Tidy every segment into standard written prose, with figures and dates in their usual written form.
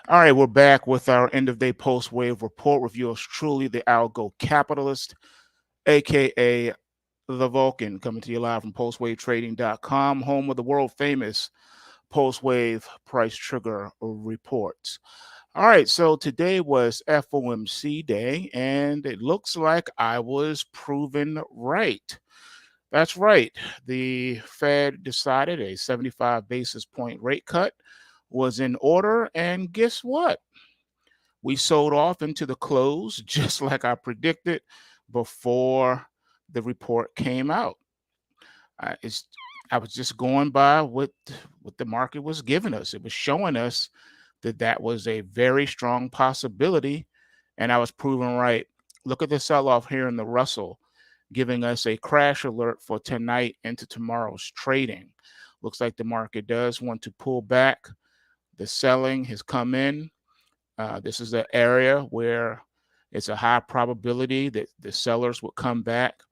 All right, we're back with our end of day post wave report with yours truly, the Algo Capitalist, aka the Vulcan, coming to you live from PulseWaveTrading.com, home of the world famous PulseWave Price Trigger reports. All right, so today was FOMC day, and it looks like I was proven right. That's right. The Fed decided a 75 basis point rate cut was in order, and guess what? We sold off into the close just like I predicted before the report came out. I, it's, I was just going by what the market was giving us. It was showing us that that was a very strong possibility, and I was proven right. Look at the sell-off here in the Russell, giving us a crash alert for tonight into tomorrow's trading. Looks like the market does want to pull back. The selling has come in. This is the area where it's a high probability that the sellers will come back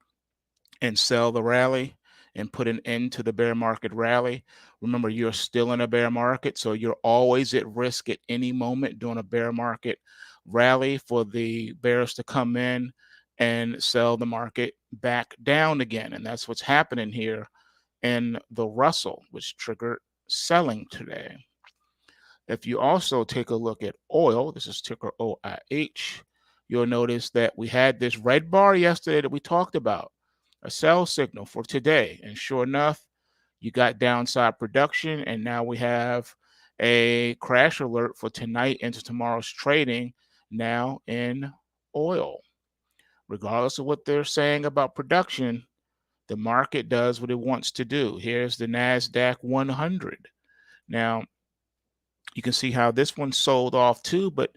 and sell the rally and put an end to the bear market rally. Remember, you're still in a bear market, so you're always at risk at any moment during a bear market rally for the bears to come in and sell the market back down again. And that's what's happening here in the Russell, which triggered selling today. If you also take a look at oil, this is ticker OIH, you'll notice that we had this red bar yesterday that we talked about, a sell signal for today. And sure enough, you got downside production, and now we have a crash alert for tonight into tomorrow's trading now in oil. Regardless of what they're saying about production, the market does what it wants to do. Here's the NASDAQ 100. Now, you can see how this one sold off too, but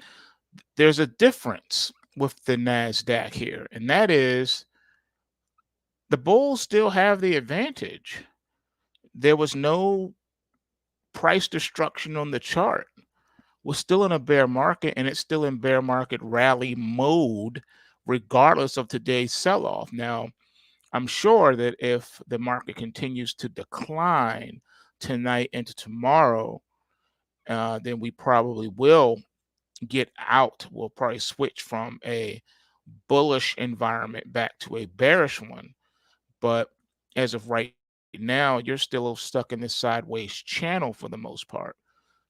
there's a difference with the NASDAQ here, and that is the bulls still have the advantage. There was no price destruction on the chart. We're still in a bear market, and it's still in bear market rally mode, regardless of today's sell-off. Now, I'm sure that if the market continues to decline tonight into tomorrow, then we probably will get out. We'll probably switch from a bullish environment back to a bearish one. But as of right now, you're still stuck in this sideways channel for the most part.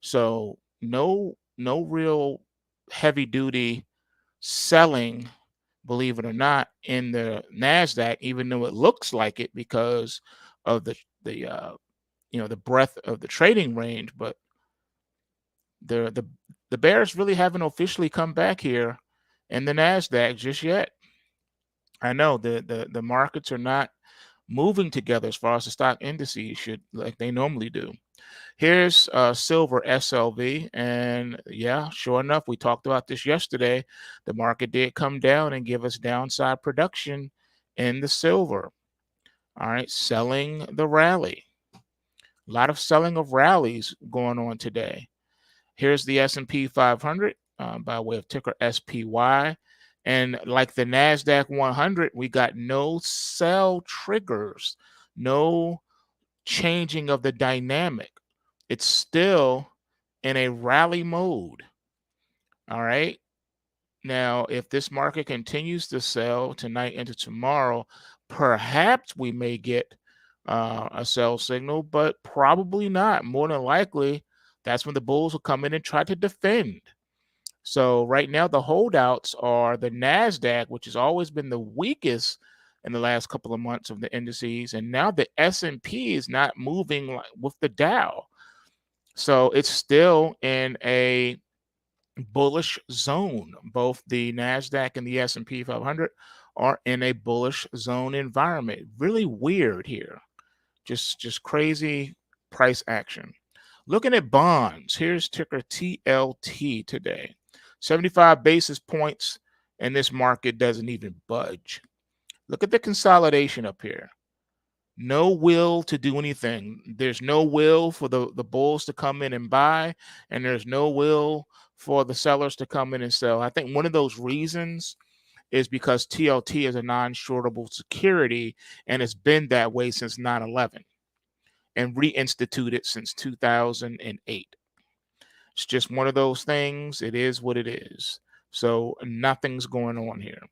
So no real heavy duty selling, believe it or not, in the NASDAQ, even though it looks like it because of the breadth of the trading range. But the bears really haven't officially come back here in the NASDAQ just yet. I know the markets are not moving together as far as the stock indices should, like they normally do. Here's silver SLV, and yeah, sure enough, we talked about this yesterday. The market did come down and give us downside production in the silver. All right, selling the rally. A lot of selling of rallies going on today. Here's the S&P 500 by way of ticker SPY. And like the NASDAQ 100, we got no sell triggers, no changing of the dynamic. It's still in a rally mode. All right. Now, if this market continues to sell tonight into tomorrow, perhaps we may get a sell signal, but probably not. More than likely, that's when the bulls will come in and try to defend. So right now, the holdouts are the NASDAQ, which has always been the weakest in the last couple of months of the indices, and now the S&P is not moving with the Dow. So it's still in a bullish zone. Both the NASDAQ and the S&P 500 are in a bullish zone environment. Really weird here. Just crazy price action. Looking at bonds, here's ticker TLT today. 75 basis points, and this market doesn't even budge. Look at the consolidation up here. No will to do anything. There's no will for the bulls to come in and buy, and there's no will for the sellers to come in and sell. I think one of those reasons is because TLT is a non-shortable security, and it's been that way since 9/11 and reinstituted since 2008. It's just one of those things. It is what it is. So nothing's going on here.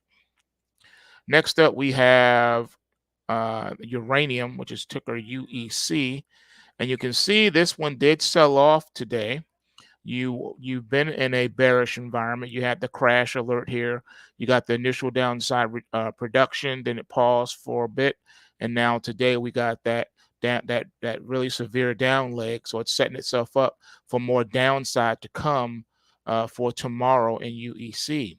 Next up, we have uranium, which is ticker UEC. And you can see this one did sell off today. You've been in a bearish environment. You had the crash alert here. You got the initial downside production, then it paused for a bit, and now today we got that really severe down leg. So it's setting itself up for more downside to come for tomorrow in UEC.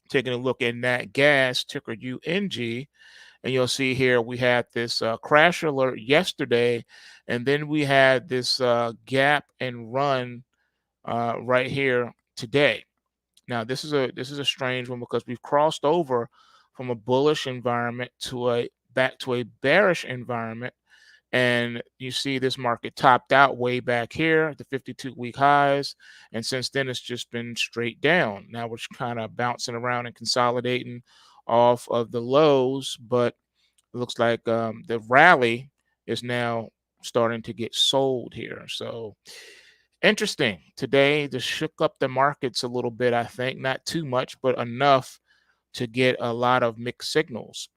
Taking a look at nat gas, ticker UNG, and you'll see here we had this crash alert yesterday, and then we had this gap and run right here today. Now this is a strange one because we've crossed over from a bullish environment to back to a bearish environment, and you see this market topped out way back here at the 52-week highs, and since then it's just been straight down. Now we're kind of bouncing around and consolidating off of the lows, but it looks like the rally is now starting to get sold here. So interesting. Today, this shook up the markets a little bit, I think. Not too much, but enough to get a lot of mixed signals.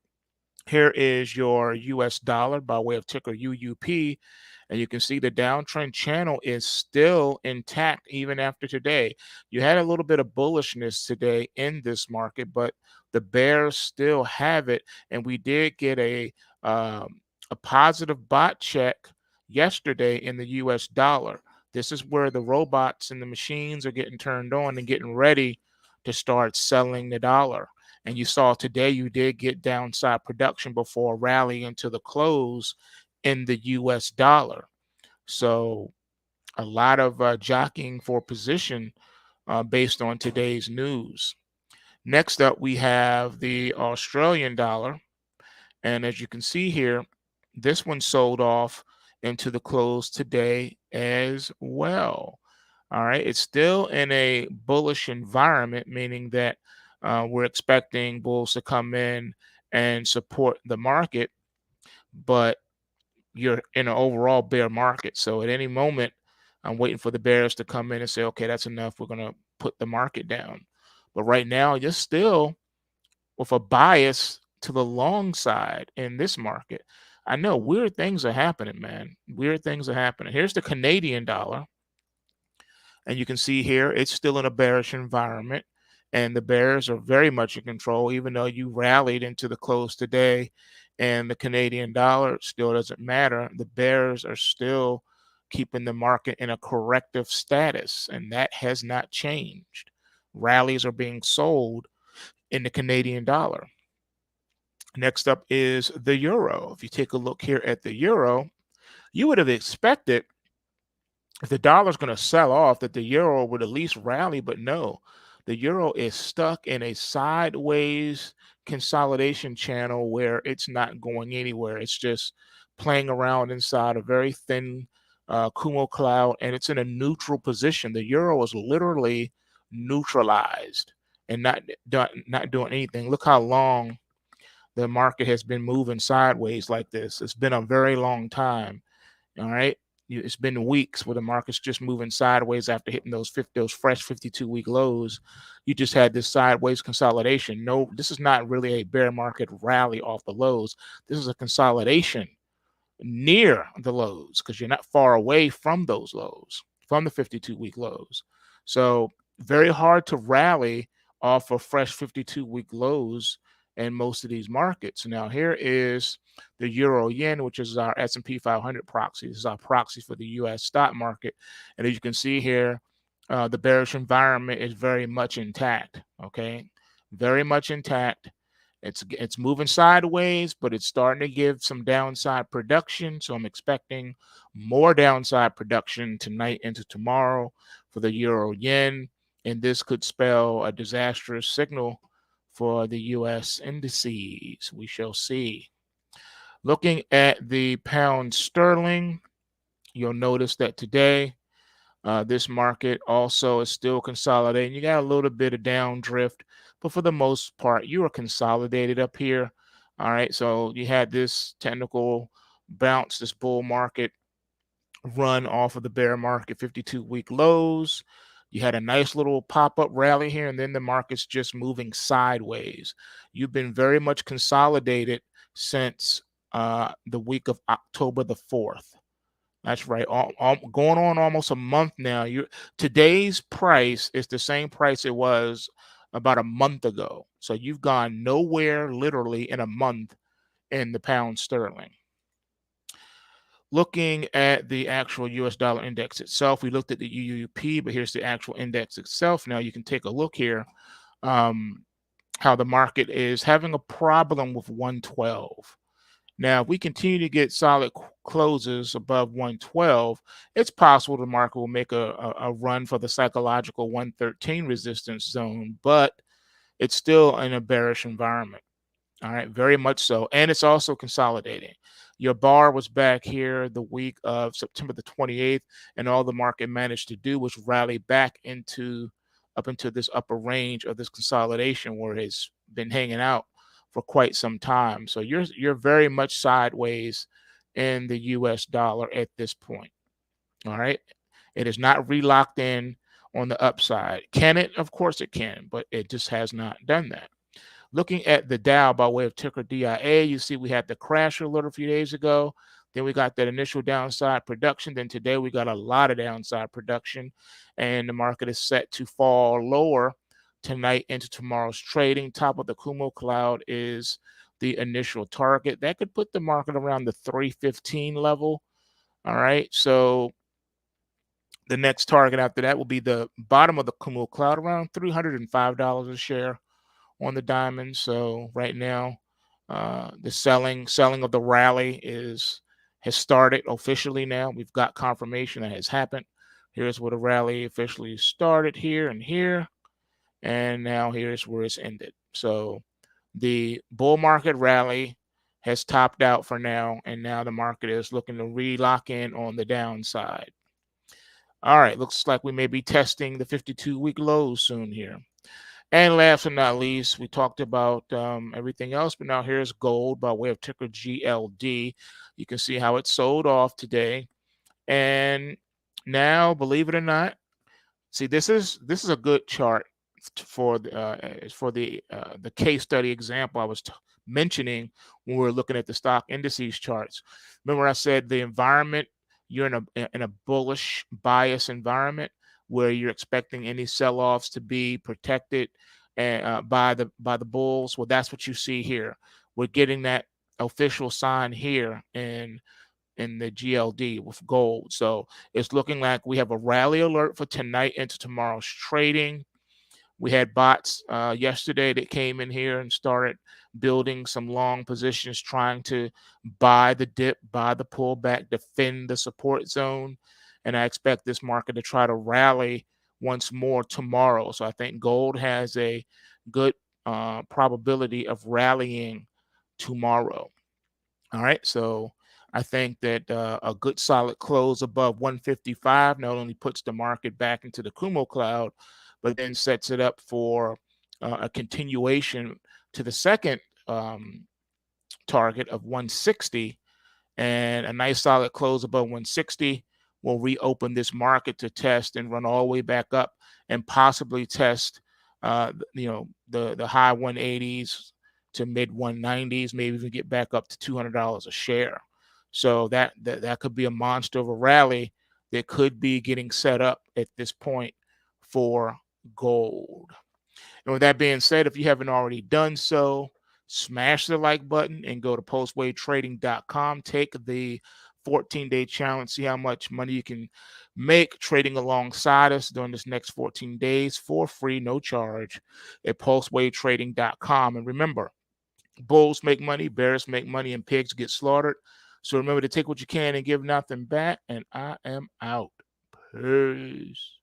Here is your US dollar by way of ticker UUP. And you can see the downtrend channel is still intact even after today. You had a little bit of bullishness today in this market, but the bears still have it. And we did get a positive bot check yesterday in the US dollar. This is where the robots and the machines are getting turned on and getting ready to start selling the dollar. And you saw today you did get downside production before rallying to the close in the US dollar. So a lot of jockeying for position based on today's news. Next up, we have the Australian dollar. And as you can see here, this one sold off into the close today as well. All right, it's still in a bullish environment, meaning that we're expecting bulls to come in and support the market, but you're in an overall bear market. So at any moment, I'm waiting for the bears to come in and say, okay, that's enough. We're going to put the market down. But right now, you're still with a bias to the long side in this market. I know weird things are happening, man. Weird things are happening. Here's the Canadian dollar. And you can see here, it's still in a bearish environment. And the bears are very much in control, even though you rallied into the close today. And the Canadian dollar still doesn't matter. The bears are still keeping the market in a corrective status. And that has not changed. Rallies are being sold in the Canadian dollar. Next up is the euro. If you take a look here at the euro, you would have expected if the dollar's going to sell off that the euro would at least rally, but no, the euro is stuck in a sideways consolidation channel where it's not going anywhere. It's just playing around inside a very thin Kumo cloud, and it's in a neutral position. The euro is literally neutralized and not doing anything. Look how long the market has been moving sideways like this. It's been a very long time. All right. It's been weeks where the market's just moving sideways after hitting those fresh 52-week lows. You just had this sideways consolidation. No, this is not really a bear market rally off the lows. This is a consolidation near the lows because you're not far away from those lows, from the 52-week lows. So very hard to rally off of fresh 52-week lows in most of these markets. Now here is the euro yen, which is our S&P 500 proxy. This is our proxy for the U.S. stock market. And as you can see here, the bearish environment is very much intact. Okay, very much intact. It's moving sideways, but it's starting to give some downside production. So I'm expecting more downside production tonight into tomorrow for the euro yen. And this could spell a disastrous signal for the U.S. indices. We shall see. Looking at the pound sterling, you'll notice that today, this market also is still consolidating. You got a little bit of down drift, but for the most part, you are consolidated up here. All right, so you had this technical bounce, this bull market run off of the bear market 52-week lows. You had a nice little pop-up rally here, and then the market's just moving sideways. You've been very much consolidated since the week of October the 4th. That's right. Going on almost a month now. Today's price is the same price it was about a month ago. So you've gone nowhere literally in a month in the pound sterling. Looking at the actual US dollar index itself, we looked at the EURUSD, but here's the actual index itself. Now you can take a look here how the market is having a problem with 112. Now, if we continue to get solid closes above 112, it's possible the market will make a run for the psychological 113 resistance zone, but it's still in a bearish environment. All right, very much so. And it's also consolidating. Your bar was back here the week of September the 28th, and all the market managed to do was rally back up into this upper range of this consolidation where it's been hanging out for quite some time. So you're very much sideways in the US dollar at this point. All right. It is not relocked in on the upside. Can it? Of course it can, but it just has not done that. Looking at the Dow by way of ticker DIA, you see we had the crash alert a few days ago. Then we got that initial downside production. Then today we got a lot of downside production, and the market is set to fall lower tonight into tomorrow's trading. Top of the Kumo cloud is the initial target. That could put the market around the 315 level. All right. So the next target after that will be the bottom of the Kumo cloud, around $305 a share on the diamond. So right now, the selling of the rally has started officially now. We've got confirmation that has happened. Here's where the rally officially started, here and here. And now here's where it's ended. So the bull market rally has topped out for now, and now the market is looking to re-lock in on the downside. All right, looks like we may be testing the 52-week lows soon here. And last but not least, we talked about everything else, but now here's gold by way of ticker GLD. You can see how it sold off today. And now, believe it or not, see, this is a good chart for the case study example I was mentioning when we were looking at the stock indices charts. Remember, I said the environment, you're in a bullish bias environment where you're expecting any sell-offs to be protected by the bulls. Well, that's what you see here. We're getting that official sign here in the GLD with gold. So it's looking like we have a rally alert for tonight into tomorrow's trading. We had bots yesterday that came in here and started building some long positions, trying to buy the dip, buy the pullback, defend the support zone. And I expect this market to try to rally once more tomorrow. So I think gold has a good probability of rallying tomorrow. All right. So I think that a good solid close above 155 not only puts the market back into the Kumo cloud, but then sets it up for a continuation to the second target of 160, and a nice solid close above 160 will reopen this market to test and run all the way back up and possibly test the high 180s to mid 190s, maybe even get back up to $200 a share. So that could be a monster of a rally that could be getting set up at this point for gold. And with that being said, if you haven't already done so, smash the like button and go to PulseWaveTrading.com. Take the 14-day challenge, see how much money you can make trading alongside us during this next 14 days for free, no charge, at PulseWaveTrading.com. And remember, bulls make money, bears make money, and pigs get slaughtered. So remember to take what you can and give nothing back. And I am out. Peace.